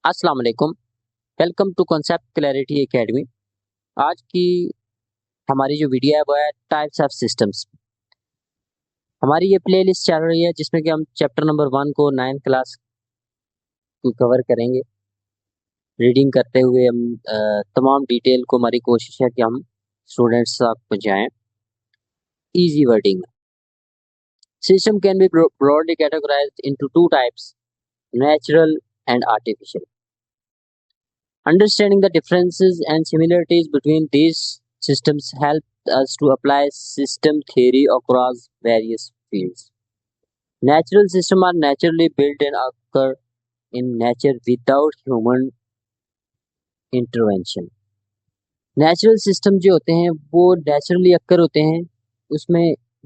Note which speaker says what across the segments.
Speaker 1: अस्सलाम वालेकुम। Welcome to concept clarity academy. आज की हमारी जो वीडियो है वो है टाइप्स ऑफ सिस्टम्स। हमारी ये प्लेलिस्ट चल रही है जिसमें कि हम चैप्टर नंबर 1 को 9th क्लास को कवर करेंगे। रीडिंग करते हुए हम तमाम डिटेल को हमारी कोशिश है कि हम स्टूडेंट्स तक पहुँचाएं। Easy wording. System can be broadly categorized into two types, natural and artificial. Understanding the differences and similarities between these systems help us to apply system theory across various fields. Natural systems are naturally built and occur in nature without human intervention. Natural system जो होते हैं वो naturally occur होते हैं, उसमें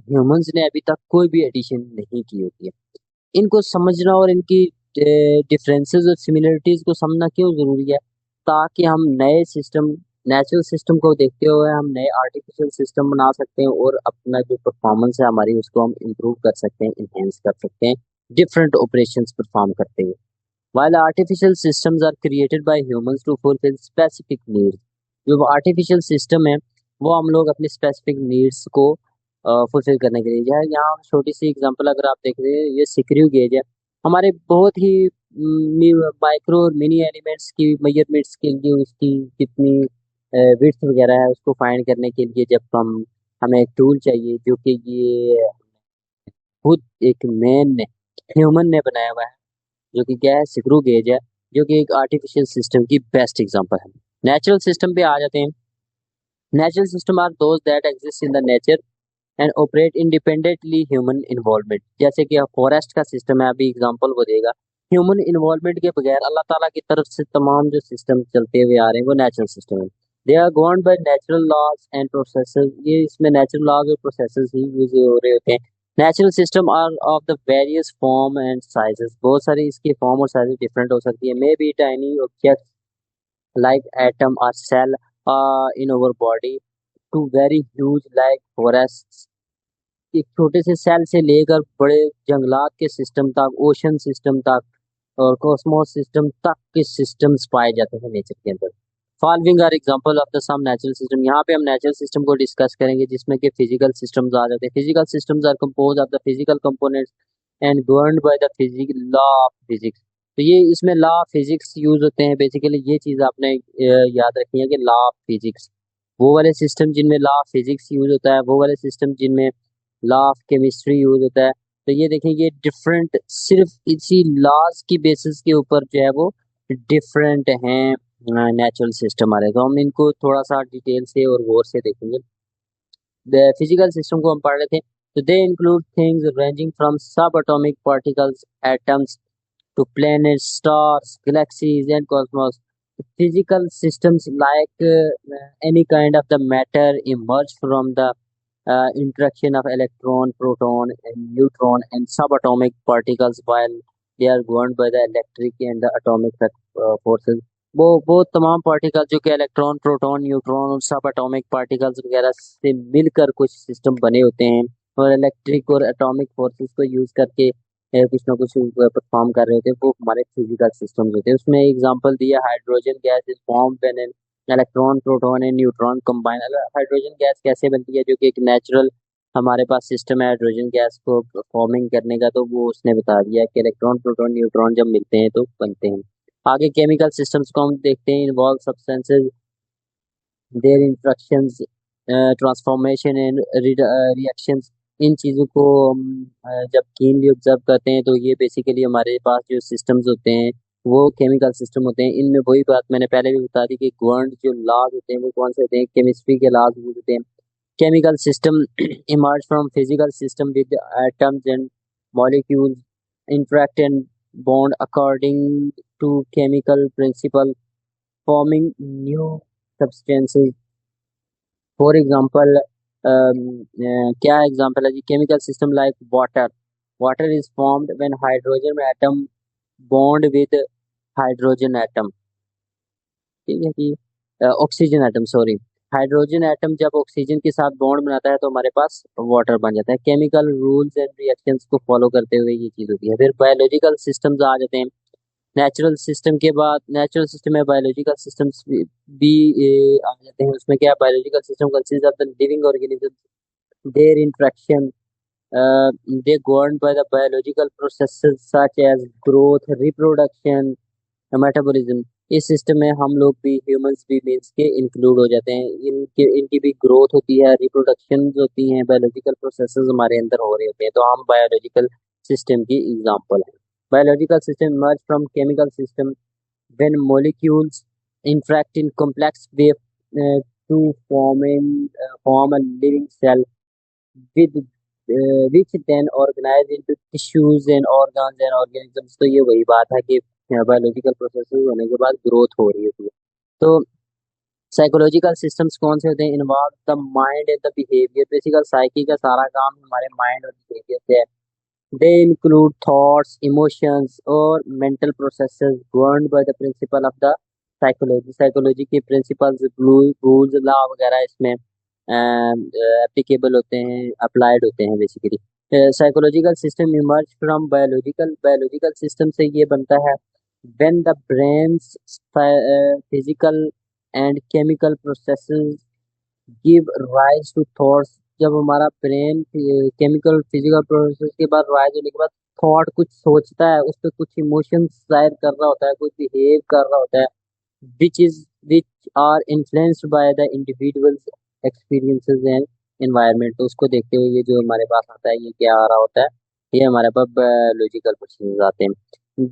Speaker 1: humans ने अभी तक कोई भी एडिशन नहीं की होती है। इनको समझना और इनकी डिफरेंसेस और सिमिलरिटीज को समझना क्यों जरूरी है, ताकि हम नए सिस्टम नेचुरल सिस्टम को देखते हुए हम नए आर्टिफिशियल सिस्टम बना सकते हैं और अपना जो परफॉर्मेंस है हमारी उसको हम इम्प्रूव कर सकते हैं, इनहेंस कर सकते हैं डिफरेंट ऑपरेशंस परफॉर्म करते हुए। While artificial systems are created by humans to fulfill specific needs, जो आर्टिफिशियल सिस्टम है वो हम लोग अपनी स्पेसिफिक नीड्स को फुलफिल करने के लिए है। यहाँ छोटी सी एग्जांपल अगर आप देख रहे हैं, ये सिक्रिव गेज है। हमारे बहुत ही माइक्रो और मिनी एलिमेंट्स की मेजरमेंट्स के लिए उसकी कितनी विड्थ वगैरह है उसको फाइंड करने के लिए जब हमें एक टूल चाहिए जो कि ये खुद एक मैन ने ह्यूमन ने बनाया हुआ है, जो कि क्या है, स्क्रू गेज है, जो कि एक आर्टिफिशियल सिस्टम की बेस्ट एग्जांपल है। नेचुरल सिस्टम पे आ जाते हैं। Natural system are those that exist in the nature and operate independently human involvement. जैसे कि फॉरेस्ट का सिस्टम है, अभी एग्जांपल वो देगा। ह्यूमन इन्वॉल्वमेंट के बगैर अल्लाह ताला की तरफ से तमाम जो सिस्टम चलते हुए आ रहे हैं वो नेचुरल सिस्टम है। They are governed by natural laws and processes. ये इसमें नेचुरल लॉज और प्रोसेसेस ही यूज हो रहे होते हैं। Natural system are of the various form and sizes. बहुत सारी इसकी फॉर्म और साइजेस डिफरेंट हो सकती है। May be tiny object like atom or cell in our body to very huge like forests। एक छोटे से सेल से लेकर बड़े जंगलात के सिस्टम तक, ओशन सिस्टम तक और कॉस्मोस सिस्टम तक के सिस्टम्स पाए जाते हैं नेचर के अंदर। Following are example of the some natural system. यहाँ पे हम नेचुरल सिस्टम को डिस्कस करेंगे जिसमें कि फिजिकल सिस्टम्स आ जाते हैं। Physical systems are compose of the physical components and governed by the physical law of physics. तो ये इसमें लॉ ऑफ फिजिक्स यूज होते हैं। बेसिकली ये चीज आपने याद रखनी है कि लॉ ऑफ फिजिक्स, वो वाले सिस्टम जिनमें लॉ ऑफ फिजिक्स यूज होता है, वो वाले सिस्टम जिनमें लॉ ऑफ केमिस्ट्री यूज होता है। तो ये देखें, ये डिफरेंट सिर्फ इसी लॉज की बेसिस के ऊपर जो है वो डिफरेंट हैं नेचुरल सिस्टम हमारे। तो हम इनको थोड़ा सा डिटेल से और गौर से देखेंगे। फिजिकल सिस्टम को हम पढ़ रहे थे, तो they include things ranging from subatomic particles atoms to planets, stars, galaxies, and cosmos. Physical systems like any kind of the matter emerge from the interaction of electron, proton, and neutron and subatomic particles while they are governed by the electric and the atomic forces। वो तमाम particle जो कि electron, proton, neutron और सब atomic particles वगैरह से मिलकर कुछ सिस्टम बने होते हैं और इलेक्ट्रिक और एटॉमिक फोर्सेस को यूज करके कुछ ना कुछ परफॉर्म कर रहे होते हैं, वो हमारे फिजिकल सिस्टम्स होते हैं। उसमें एग्जांपल दिया, hydrogen gas is form when an electron, proton and neutron combine. Hydrogen gas कैसे बनती है, जो कि एक नेचुरल हमारे पास सिस्टम है हाइड्रोजन गैस को फॉर्मिंग करने का, तो वो उसने बता दिया कि इलेक्ट्रॉन, प्रोटॉन, न्यूट्रॉन जब मिलते हैं तो बनते हैं। आगे केमिकल सिस्टम्स को हम देखते हैं। Involve substances, their instructions, transformation and reactions. इन चीज़ों को हम जब कीनली ऑब्जर्व करते हैं तो ये बेसिकली हमारे पास जो सिस्टम्स होते हैं वो केमिकल सिस्टम होते हैं। इनमें वही बात मैंने पहले भी बता दी कि गवर्नड जो लॉज होते हैं वो कौन से होते हैं, केमिस्ट्री के लॉज यूज होते हैं। Chemical system emerge from physical system with atoms and molecules interact and bond according to chemical principle, forming new substances। For example क्या एग्जाम्पल है जी, chemical system like water. Water is formed when hydrogen atom bond with hydrogen atom. ठीक है जी, oxygen atom, sorry, hydrogen atom जब oxygen के साथ bond बनाता है तो हमारे पास वाटर बन जाता है। केमिकल रूल्स एंड रिएक्शंस को फॉलो करते हुए ये चीज होती है। फिर बायोलॉजिकल सिस्टम्स आ जाते हैं। नेचुरल सिस्टम के बाद नेचुरल सिस्टम में बायोलॉजिकल सिस्टम्स भी आ जाते हैं। उसमें क्या, biological system consist of the living organism, there interaction, they governed by the biological processes such as growth, reproduction, metabolism. इस सिस्टम में हम लोग भी, ह्यूमंस भी मीन्स के इंक्लूड हो जाते हैं। इनकी भी ग्रोथ होती है, रिप्रोडक्शन होती है, बायोलॉजिकल प्रोसेसेस हमारे अंदर हो रहे होते हैं, तो हम बायोलॉजिकल सिस्टम की एग्जांपल हैं। Biological system emerge from chemical system when molecules interact in complex way to form a living cell with which then organize into tissues and organs and organisms। तो ये वही बात है कि बायोलॉजिकल प्रोसेसेस होने के बाद ग्रोथ हो रही होती है। तो साइकोलॉजिकल सिस्टम्स कौन से होते हैं? Involve the mind and the behaviour. Basically psyche का सारा काम हमारे माइंड और बिहेवियर से है। दे इंक्लूड थॉट्स, इमोशंस और mental processes governed by the principle of the psychology. Psychology के प्रिंसिपल्स, रूल्स, लॉ वगैरह इसमें एप्लीकेबल होते हैं, अप्लाइड होते हैं basically. Psychological system emerge from biological. Biological system से ये बनता है when the brain's physical and chemical processes give rise to thoughts. जब हमारा ब्रेन केमिकल फिजिकल प्रोसेस के बाद राइज होने के बाद थॉट कुछ सोचता है, उस पर कुछ इमोशंस जाहिर कर रहा होता है, कुछ बिहेव कर रहा होता है, which is which are influenced by the individual's experiences and environment। तो उसको देखते हुए ये जो हमारे पास आता है, ये क्या आ रहा होता है, ये हमारे पास बायोलॉजिकल प्रोसेस आते हैं।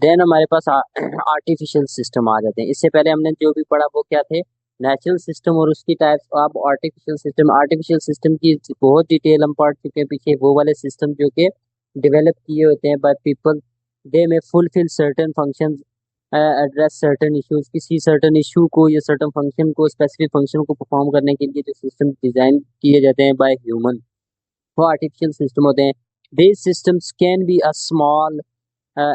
Speaker 1: देन हमारे पास आर्टिफिशियल सिस्टम आ जाते हैं। इससे पहले हमने जो भी पढ़ा वो क्या थे, नेचुरल सिस्टम और उसकी टाइप्स। अब आर्टिफिशियल सिस्टम, आर्टिफिशियल सिस्टम की बहुत डिटेल हम पढ़ चुके हैं पीछे। वो वाले सिस्टम जो कि डेवलप किए होते हैं बाय पीपल, दे में fulfil certain functions, address certain issues. किसी सर्टेन इशू को या सर्टेन फंक्शन को, स्पेसिफिक फंक्शन को परफॉर्म करने के लिए जो सिस्टम डिजाइन किए जाते हैं बाय ह्यूमन, वो आर्टिफिशियल सिस्टम होते हैं। these systems can be as small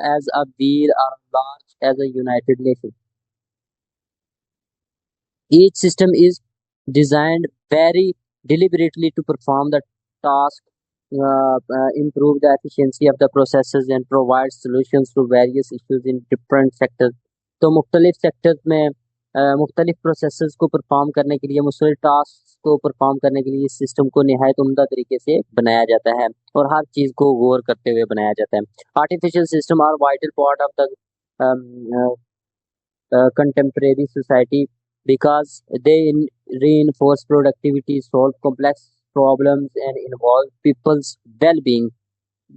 Speaker 1: as a wheel or large as a united nation। each system is designed very deliberately to perform the task, improve the efficiency of the processes and provide solutions to various issues in different sectors। तो मुख्तलिफ sectors में मुख्तलिफ processes को perform करने के लिए, मुख्तलिफ task को परफॉर्म करने के लिए इस सिस्टम को निहायत उम्दा तरीके से बनाया जाता है और हर चीज़ को गौर करते हुए बनाया जाता है। Artificial system are vital part of the contemporary society because they reinforce productivity, solve complex problems and involve people's well-being।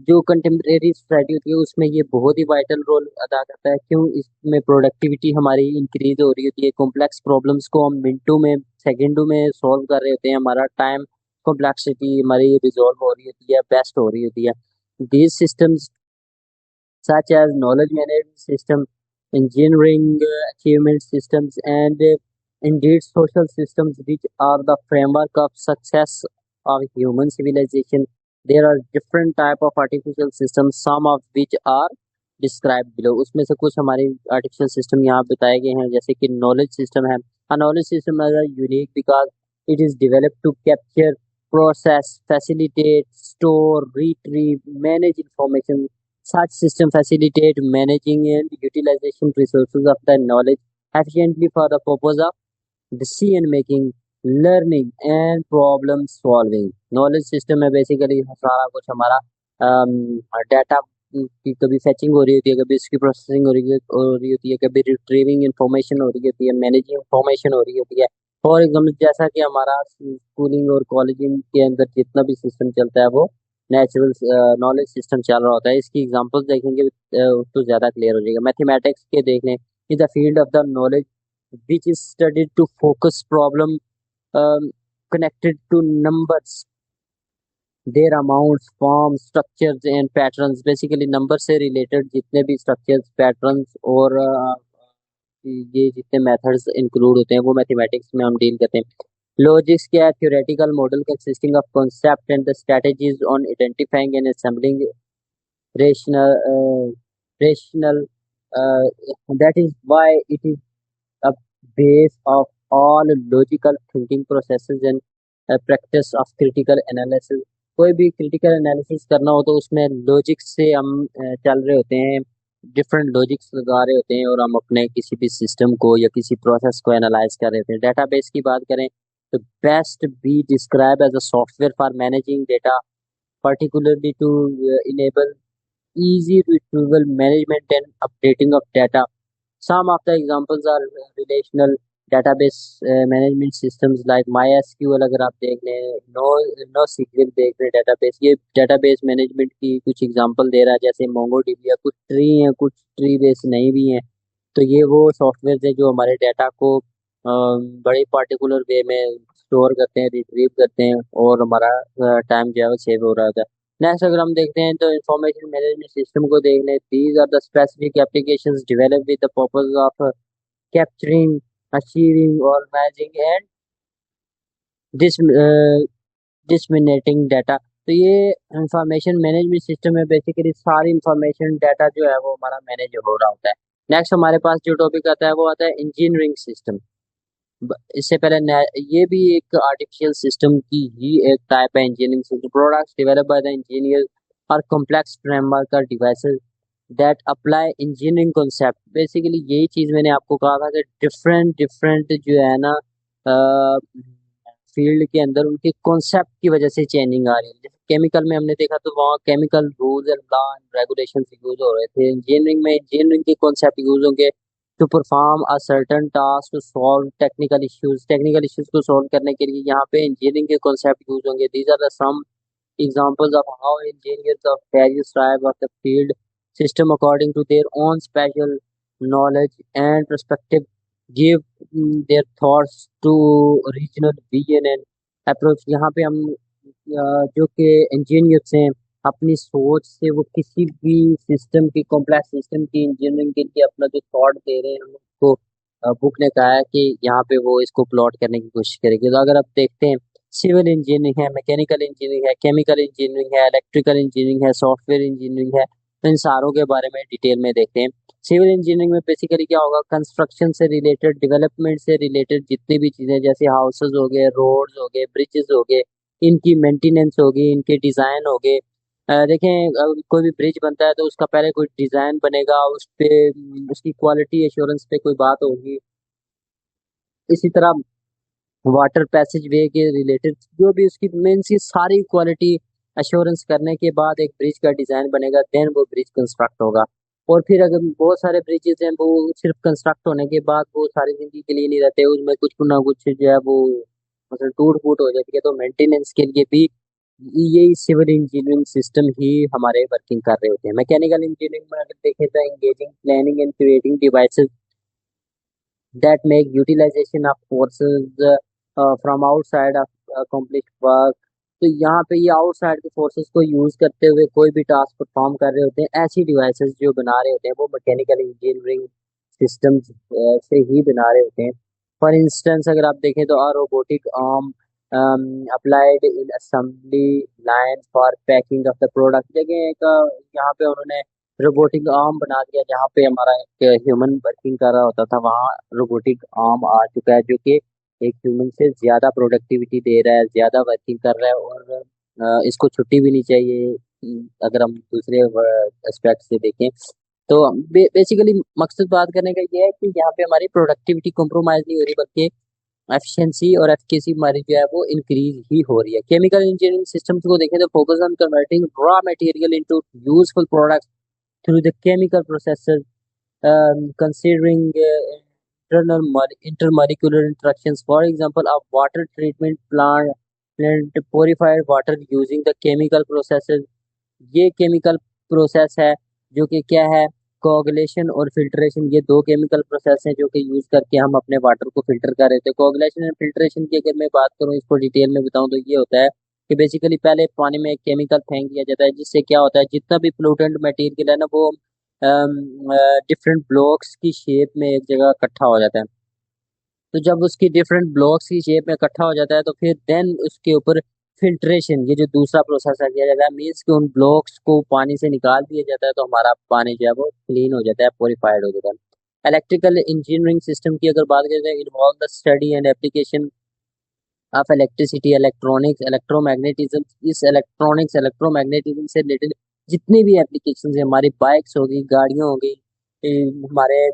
Speaker 1: जो कंटेम्प्रेरी सोसाइटी होती है उसमें ये बहुत ही वाइटल रोल अदा करता है। क्यों? इसमें प्रोडक्टिविटी हमारी इंक्रीज हो रही होती है, कॉम्प्लेक्स प्रॉब्लम्स को हम मिनटों में, सेकंडों में सॉल्व कर रहे होते हैं, हमारा टाइम कॉम्प्लेक्सिटी हमारी रिजॉल्व हो रही होती है, बेस्ट हो रही होती है। These systems such as knowledge management system, engineering achievement systems, and indeed social systems, which are the framework of success of human civilization। There are different type of artificial systems, some of which are described below। उसमें से कुछ हमारे artificial system यहाँ बताए गए हैं, जैसे कि knowledge system है। A knowledge system is unique because it is developed to capture, process, facilitate, store, retrieve, manage information। such system facilitate managing and utilization resources of the knowledge efficiently for the purpose of decision making, learning and problem solving। knowledge system में basically सारा कुछ हमारा data की कभी फैचिंग हो रही होती है, कभी इसकी प्रोसेसिंग हो रही होती है, कभी रिट्रीविंग इंफॉर्मेशन हो रही होती है, मैनेजिंग इंफॉर्मेशन हो रही होती है। फॉर एग्जाम्पल जैसा कि हमारा स्कूलिंग और कॉलेजिंग के अंदर जितना भी सिस्टम चलता है वो नेचुरल नॉलेज सिस्टम चल रहा होता है। इसकी एग्जांपल्स देखेंगे तो ज़्यादा क्लियर हो जाएगा। मैथमेटिक्स के देख लें, is the field of the knowledge which is studied to focus problem connected to numbers, their amounts, form, structures and patterns. Basically number से रिलेटेड जितने भी स्ट्रक्चर्स, पैटर्न्स और ये जितने मेथड्स इंक्लूड होते हैं वो मैथमेटिक्स में हम डील करते हैं। लॉजिक्स क्या है? Theoretical model consisting of concept and the strategies on identifying and assembling rational that is why it is a base of all logical thinking processes and practice of critical analysis। कोई भी critical analysis करना हो तो उसमें logic से हम चल रहे होते हैं, डिफरेंट लॉजिक्स लगा रहे होते हैं और हम अपने किसी भी सिस्टम को या किसी प्रोसेस को एनालाइज कर रहे होते हैं। डेटाबेस की बात करें तो best be describe as a software for managing data, particularly to enable easy retrieval management and updating of data. Some of the examples are relational database management systems like MySQL अगर आप देख लें, NoSQL देख लें database, ये database management की कुछ example दे रहा है। जैसे MongoDB है, कुछ ट्री हैं, कुछ ट्री बेस नहीं भी हैं। तो ये वो सॉफ्टवेयर है जो हमारे डाटा को बड़े पार्टिकुलर वे में स्टोर करते हैं, रिट्रीव करते हैं और हमारा टाइम जो है वो सेव हो रहा होता है। नेक्स्ट अगर हम देखते हैं तो इंफॉर्मेशन मैनेजमेंट सिस्टम को देख लें। These are the specific applications developed with the purpose of capturing, achieving और managing and this disseminating data. तो ये इंफॉर्मेशन मैनेजमेंट सिस्टम में बेसिकली सारी इंफॉर्मेशन डाटा जो है वो हमारा मैनेज हो रहा होता है। नेक्स्ट हमारे पास जो टॉपिक आता है वो आता है इंजीनियरिंग सिस्टम। इससे पहले ये भी एक आर्टिफिशियल सिस्टम की ही एक टाइप है। Engineering system products developed by the engineer और कॉम्प्लेक्स फ्रेमवर्क और devices that apply engineering concept. Basically यही चीज मैंने आपको कहा था कि डिफरेंट डिफरेंट जो है ना फील्ड के अंदर उनके कॉन्सेप्ट की वजह से चेंजिंग आ रही है। जैसे केमिकल में हमने देखा तो वहाँ chemical rules and law and regulation use हो रहे थे। इंजीनियरिंग में इंजीनियरिंग के कॉन्सेप्ट यूज होंगे to perform a certain task, to solve technical issues को सॉल्व करने के लिए यहाँ पे इंजीनियरिंग के कॉन्सेप्ट यूज होंगे। These are the some examples of how engineers of various tribes of the field system according to their own special knowledge and perspective give their thoughts to regional vision and approach। यहाँ पे हम जो कि engineers हैं अपनी सोच से वो किसी भी सिस्टम की कॉम्प्लेक्स सिस्टम की इंजीनियरिंग के लिए अपना जो थॉट दे रहे हैं हम उसको बुक ने कहा है कि यहाँ पे वो इसको प्लॉट करने की कोशिश करेगी। तो अगर आप देखते हैं सिविल इंजीनियरिंग है, मैकेनिकल इंजीनियरिंग है, केमिकल इंजीनियरिंग है, इलेक्ट्रिकल इंजीनियरिंग है, सॉफ्टवेयर इंजीनियरिंग है, तो इन सारों के बारे में डिटेल में देखते हैं। सिविल इंजीनियरिंग में बेसिकली क्या होगा, कंस्ट्रक्शन से रिलेटेड, डेवलपमेंट से रिलेटेड जितनी भी चीजें जैसे हाउसेज हो गए, रोड्स हो गए, ब्रिजेस हो गए, इनकी मेंटेनेंस होगी, इनके डिजाइन हो गए। देखें कोई भी ब्रिज बनता है तो उसका पहले कोई डिजाइन बनेगा, उस पे उसकी क्वालिटी एश्योरेंस पे कोई बात होगी। इसी तरह वाटर पैसेज वे के रिलेटेड जो भी उसकी मेन सी सारी क्वालिटी अश्योरेंस करने के बाद एक ब्रिज का डिजाइन बनेगा, देन वो ब्रिज कंस्ट्रक्ट होगा। और फिर अगर बहुत सारे ब्रिजेस हैं वो सिर्फ कंस्ट्रक्ट होने के बाद वो सारी जिंदगी के लिए नहीं रहते, उसमें कुछ ना कुछ जो है वो मतलब टूट फूट हो जाती है। तो मेंटेनेंस के लिए भी यही सिविल इंजीनियरिंग सिस्टम ही हमारे वर्किंग कर रहे होते हैं। मैकेनिकल इंजीनियरिंग में अगर देखें तो engaging planning and creating devices that make utilization of forces from outside of accomplished work। तो यहाँ पे ये आउटसाइड के फोर्सेस को यूज करते हुए कोई भी टास्क परफॉर्म कर रहे होते हैं, ऐसी डिवाइसेस जो बना रहे होते हैं वो मैकेनिकल इंजीनियरिंग सिस्टम्स से ही बना रहे होते हैं। फॉर इंस्टेंस अगर आप देखें तो robotic arm applied in assembly line for packing of the product. देखिए एक यहाँ पे उन्होंने रोबोटिक आर्म बना दिया, जहाँ पे हमारा एक ह्यूमन वर्किंग कर रहा होता था वहाँ रोबोटिक आर्म आ चुका है जो कि एक ह्यूमन से ज्यादा प्रोडक्टिविटी दे रहा है, ज्यादा वर्किंग कर रहा है और इसको छुट्टी भी नहीं चाहिए। अगर हम दूसरे एस्पेक्ट से देखें तो बेसिकली मकसद बात करने का ये है कि यहाँ पे हमारी प्रोडक्टिविटी कॉम्प्रोमाइज नहीं हो रही, बल्कि एफिशिएंसी और एफिकेसी हमारी जो है वो इंक्रीज ही हो रही है। केमिकल इंजीनियरिंग सिस्टम्स को देखें तो focus on converting raw material into useful products through the chemical processes, considering intermolecular interactions. For example, a water treatment plant purified water using the chemical processes। ये chemical process है जो कि क्या है, कोagulation और फिल्ट्रेशन। ये दो केमिकल प्रोसेस हैं जो कि यूज करके हम अपने वाटर को फिल्टर कर रहे थे। कोagulation एंड फिल्ट्रेशन की अगर मैं बात करूँ, इसको डिटेल में बताऊं तो ये होता है कि बेसिकली पहले पानी में एक केमिकल फेंक दिया जाता है, जिससे क्या होता है जितना भी पोल्यूटेंट मटेरियल है ना वो डिफरेंट ब्लॉक्स की शेप में एक जगह इकट्ठा हो जाता है। तो जब उसकी डिफरेंट ब्लॉक्स की शेप में इकट्ठा हो जाता है तो फिर देन उसके ऊपर फिल्ट्रेशन, ये जो दूसरा प्रोसेस है किया जाता है, मीन्स कि उन ब्लॉक्स को पानी से निकाल दिया जाता है तो हमारा पानी जो है वो क्लीन हो जाता है, प्योरीफाइड हो जाता है। इलेक्ट्रिकल इंजीनियरिंग सिस्टम की अगर बात करें तो involve the study and application of electricity, electronics, electromagnetism. इस इलेक्ट्रॉनिक्स इलेक्ट्रोमैग्नेटिज्म से रिलेटेड जितनी भी एप्लीकेशन है, हमारी बाइक्स हो गई, गाड़ियाँ हो गई, हमारे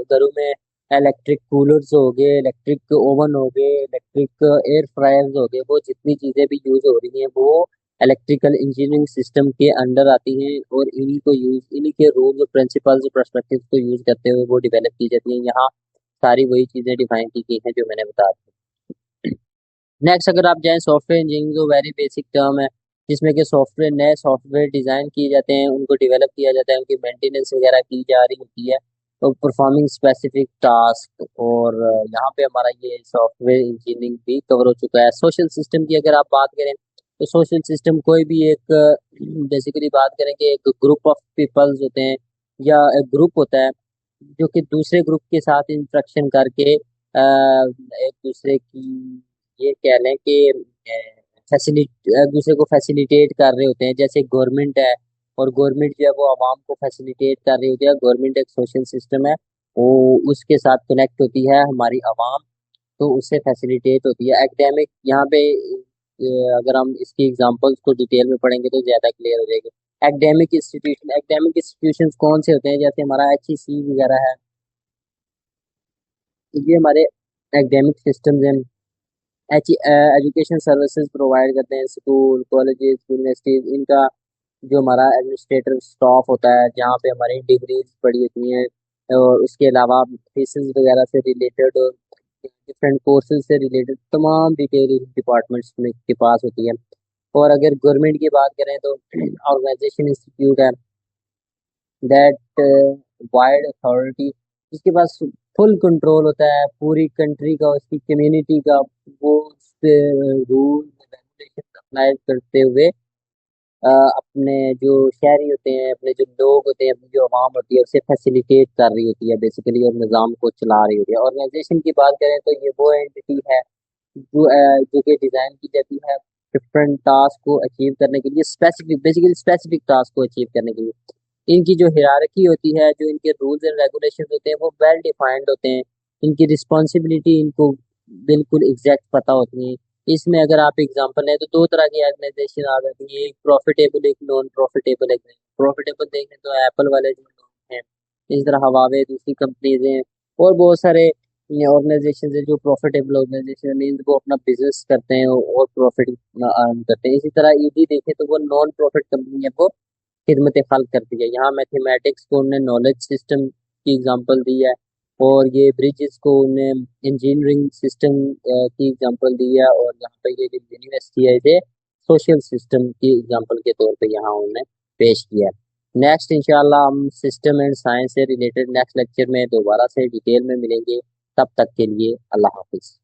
Speaker 1: घरों में इलेक्ट्रिक कूलर्स हो गए, इलेक्ट्रिक ओवन हो गए, इलेक्ट्रिक एयर फ्रायर्स हो गए, वो जितनी चीज़ें भी यूज़ हो रही हैं वो इलेक्ट्रिकल इंजीनियरिंग सिस्टम के अंडर आती हैं, और इन्हीं के रूल्स और प्रिंसिपल्स और पर्सपेक्टिव्स को यूज़ करते हुए वो डेवलप की जाती हैं। यहाँ सारी वही चीज़ें डिफाइन की गई हैं जो मैंने बता दी। नेक्स्ट अगर आप जाएँ सॉफ्टवेयर इंजीनियरिंग, तो वेरी बेसिक टर्म है, जिसमें कि नए सॉफ्टवेयर डिज़ाइन किए जाते हैं, उनको डेवलप किया जाता है, उनकी मेंटेनेंस वगैरह की जा रही होती है, तो परफॉर्मिंग स्पेसिफिक टास्क, और यहाँ पे हमारा ये सॉफ्टवेयर इंजीनियरिंग भी कवर हो चुका है। सोशल सिस्टम की अगर आप बात करें, तो सोशल सिस्टम कोई भी एक बेसिकली बात करें कि एक ग्रुप ऑफ पीपल्स होते हैं, या एक ग्रुप होता है जो कि दूसरे ग्रुप के साथ इंटरेक्शन करके एक दूसरे की, ये कह लें कि एक दूसरे को फैसिलिटेट कर रहे होते हैं। जैसे गवर्नमेंट है, और गवर्नमेंट जो है वो आवाम को फैसिलिटेट कर रही होती है। गवर्नमेंट एक सोशल सिस्टम है, वो उसके साथ कनेक्ट होती है हमारी आवाम, तो उससे फैसिलिटेट होती है। एकेडमिक यहाँ पे अगर हम इसकी एग्जांपल्स को डिटेल में पढ़ेंगे तो ज़्यादा क्लियर हो जाएगी। एकेडमिक इंस्टीट्यूशंस कौन से होते हैं, जैसे हमारा HEC वगैरह है, ये हमारे एकेडमिक सिस्टम्स हैं। एजुकेशन सर्विसेज प्रोवाइड करते हैं स्कूल, कॉलेजेस, यूनिवर्सिटीज, इनका जो हमारा एडमिनिस्ट्रेटिव स्टाफ होता है, जहाँ पे हमारी डिग्रीज पढ़ी होती हैं, और उसके अलावा थीसिस वगैरह से रिलेटेड और डिफरेंट कोर्सेज से रिलेटेड तमाम डिटेल इन डिपार्टमेंट्स में के पास होती है। और अगर गवर्नमेंट की बात करें तो ऑर्गेनाइजेशन इंस्टीट्यूट है, दैट वाइड अथॉरिटी, जिसके पास फुल कंट्रोल होता है पूरी कंट्री का, उसकी कम्युनिटी का, वो रूल रेगुलेशन अप्लाई करते हुए अपने जो शहरी होते हैं, अपने जो लोग होते हैं, अपनी जो आवाम होती है, उसे फैसिलिटेट कर रही होती है बेसिकली, और निज़ाम को चला रही होती है। ऑर्गेनाइजेशन की बात करें तो ये वो एंटिटी है जो कि डिज़ाइन की जाती है डिफरेंट टास्क को अचीव करने के लिए, स्पेसिफिक टास्क को अचीव करने के लिए। इनकी जो हिरारकी होती है, जो इनके रूल्स एंड रेगुलेशन होते हैं, वो वेल डिफाइंड होते हैं। इनकी रिस्पॉन्सिबिलिटी इनको बिल्कुल एग्जैक्ट पता होती है। इसमें अगर आप एग्जांपल लें तो दो तरह की ऑर्गेनाइजेशन आ जाती है, एक प्रॉफिटेबल, एक नॉन प्रॉफिटेबल। प्रॉफिटेबल देखें तो एप्पल वाले जो लोग हैं, इस तरह हवावे दूसरी कंपनीज हैं, और बहुत सारे ऑर्गेनाइजेशन है जो प्रॉफिटेबल ऑर्गेनाइजेशन मीन्स वो अपना बिजनेस करते हैं और प्रॉफिट अर्न करते हैं। इसी तरह ईडी देखें तो वो नॉन प्रॉफिट कंपनी है, वो खिदमत खल्क करती है। यहाँ मैथमेटिक्स को उन्होंने नॉलेज सिस्टम की एग्जांपल दी है, और ये ब्रिजेस को उन्हें इंजीनियरिंग सिस्टम की एग्जांपल दी है, और यहाँ पे ये जो यूनिवर्सिटी है इसे सोशल सिस्टम की एग्जांपल के तौर पे यहाँ उन्होंने पेश किया है। नेक्स्ट इंशाल्लाह हम सिस्टम एंड साइंस से रिलेटेड नेक्स्ट लेक्चर में दोबारा से डिटेल में मिलेंगे। तब तक के लिए अल्लाह हाफिज।